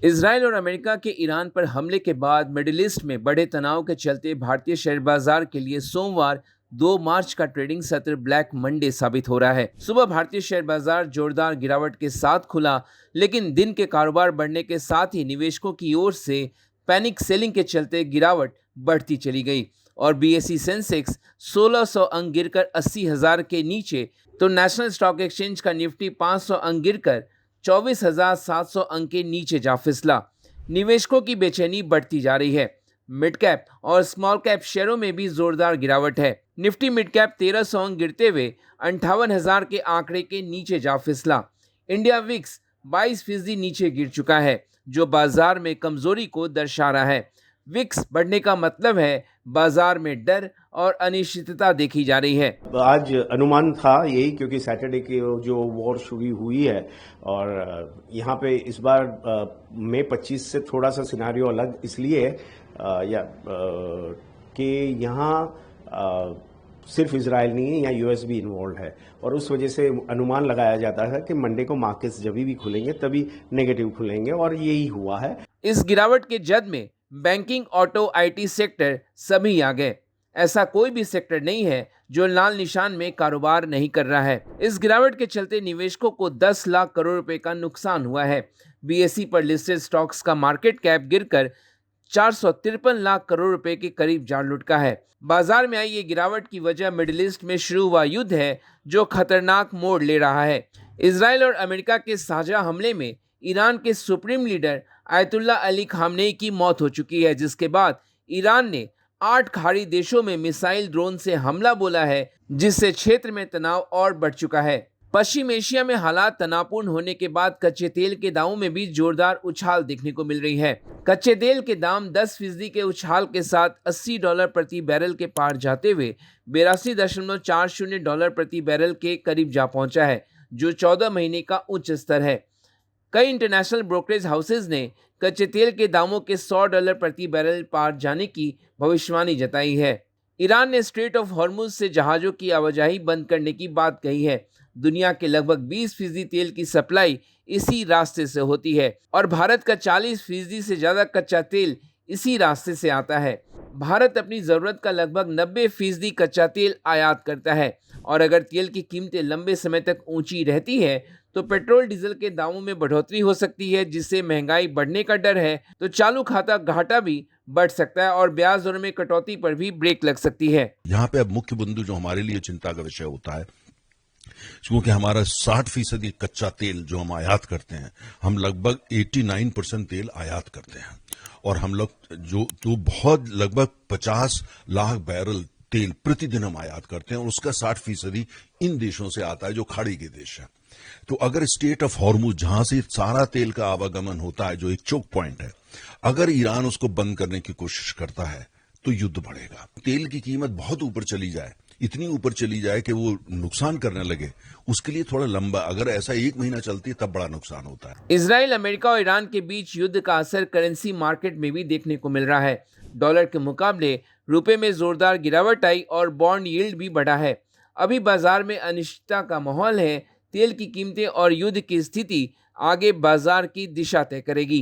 Israel और America के Iran पर हमले के बाद मिडिल ईस्ट में बड़े तनाव के चलते भारतीय शेयर बाजार के लिए सोमवार 2 मार्च का ट्रेडिंग सत्र ब्लैक मंडे साबित हो रहा है। सुबह भारतीय शेयर बाजार जोरदार गिरावट के साथ खुला, लेकिन दिन के कारोबार बढ़ने के साथ ही निवेशकों की ओर से पैनिक सेलिंग के चलते गिरावट बढ़ती चली गई और बीएसई सेंसेक्स 1600 अंक गिरकर 80,000 के नीचे, तो नेशनल स्टॉक एक्सचेंज का निफ्टी 500 अंक गिरकर 24,700 अंक के नीचे जा फिसला। निवेशकों की बेचैनी बढ़ती जा रही है। मिड कैप और स्मॉल कैप शेयरों में भी जोरदार गिरावट है। निफ्टी मिड कैप 1300 अंक गिरते हुए 58,000 के आंकड़े के नीचे जा फिसला। इंडिया विक्स 22% नीचे गिर चुका है, जो बाजार में कमजोरी को दर्शा रहा है। विक्स बढ़ने का मतलब है बाजार में डर और अनिश्चितता देखी जा रही है। आज अनुमान था यही, क्योंकि सैटरडे की जो वॉर शुरू हुई है और यहाँ पे इस बार मई 25 से थोड़ा सा सिनारियो अलग इसलिए कि यहाँ सिर्फ इजराइल नहीं है, यहाँ यूएस भी इन्वॉल्व है और उस वजह से अनुमान लगाया जाता है कि मंडे को मार्केट्स जब भी खुलेंगे तभी नेगेटिव खुलेंगे और यही हुआ है। इस गिरावट के जद में बैंकिंग, ऑटो, आईटी सेक्टर सभी आ गए। ऐसा कोई भी सेक्टर नहीं है जो लाल निशान में कारोबार नहीं कर रहा है। इस गिरावट के चलते निवेशकों को 10 लाख करोड़ रुपए का नुकसान हुआ है। बीएसई पर लिस्टेड स्टॉक्स का मार्केट कैप गिरकर 453 लाख करोड़ रुपए के करीब जा लुढ़का है। बाजार में आई ये गिरावट की वजह मिडिल ईस्ट में शुरू हुआ युद्ध है, जो खतरनाक मोड़ ले रहा है। इसराइल और अमेरिका के साझा हमले में ईरान के supreme leader ayatollah Ali Khamenei की मौत हो चुकी है, जिसके बाद ईरान ने 8 खाड़ी देशों में मिसाइल ड्रोन से हमला बोला है, जिससे क्षेत्र में तनाव और बढ़ चुका है। पश्चिम एशिया में हालात तनावपूर्ण होने के बाद कच्चे तेल के दामों में भी जोरदार उछाल देखने को मिल रही है। कच्चे तेल के दाम 10% के उछाल के साथ $80 प्रति बैरल के पार जाते हुए 82.40 डॉलर प्रति बैरल के करीब जा पहुंचा है, जो 14 महीने का उच्च स्तर है। कई इंटरनेशनल ब्रोकरेज हाउसेज ने कच्चे तेल के दामों के $100 प्रति बैरल पार जाने की भविष्यवाणी जताई है। ईरान ने स्ट्रेट ऑफ हॉर्मुज से जहाज़ों की आवाजाही बंद करने की बात कही है। दुनिया के लगभग 20% तेल की सप्लाई इसी रास्ते से होती है और भारत का 40% से ज़्यादा कच्चा तेल इसी रास्ते से आता है। भारत अपनी ज़रूरत का लगभग 90% कच्चा तेल आयात करता है और अगर तेल की कीमतें लंबे समय तक ऊंची रहती है तो पेट्रोल डीजल के दामों में बढ़ोतरी हो सकती है, जिससे महंगाई बढ़ने का डर है तो चालू खाता घाटा भी बढ़ सकता है और ब्याज दरों में कटौती पर भी ब्रेक लग सकती है। यहाँ पे अब मुख्य बिंदु जो हमारे लिए चिंता का विषय होता है, क्योंकि हमारा 60% कच्चा तेल जो हम आयात करते हैं, हम लगभग 89% तेल आयात करते हैं और हम लोग जो तो बहुत लगभग 50 लाख बैरल तेल प्रतिदिन हम आयात करते हैं और उसका 60% इन देशों से आता है जो खाड़ी के देश हैं। तो अगर स्टेट ऑफ हॉर्मुज, जहां से सारा तेल का आवागमन होता है, जो एक चोक पॉइंट है, अगर ईरान उसको बंद करने की कोशिश करता है तो युद्ध बढ़ेगा। तेल की कीमत बहुत ऊपर चली जाए, इतनी ऊपर चली जाए कि वो नुकसान करने लगे, उसके लिए थोड़ा लंबा, अगर ऐसा 1 महीना चलती है तब बड़ा नुकसान होता है। इसराइल, अमेरिका और ईरान के बीच युद्ध का असर करेंसी मार्केट में भी देखने को मिल रहा है। डॉलर के मुकाबले रुपए में जोरदार गिरावट आई और बॉन्ड यील्ड भी बढ़ा है। अभी बाजार में अनिश्चितता का माहौल है। तेल की कीमतें और युद्ध की स्थिति आगे बाजार की दिशा तय करेगी।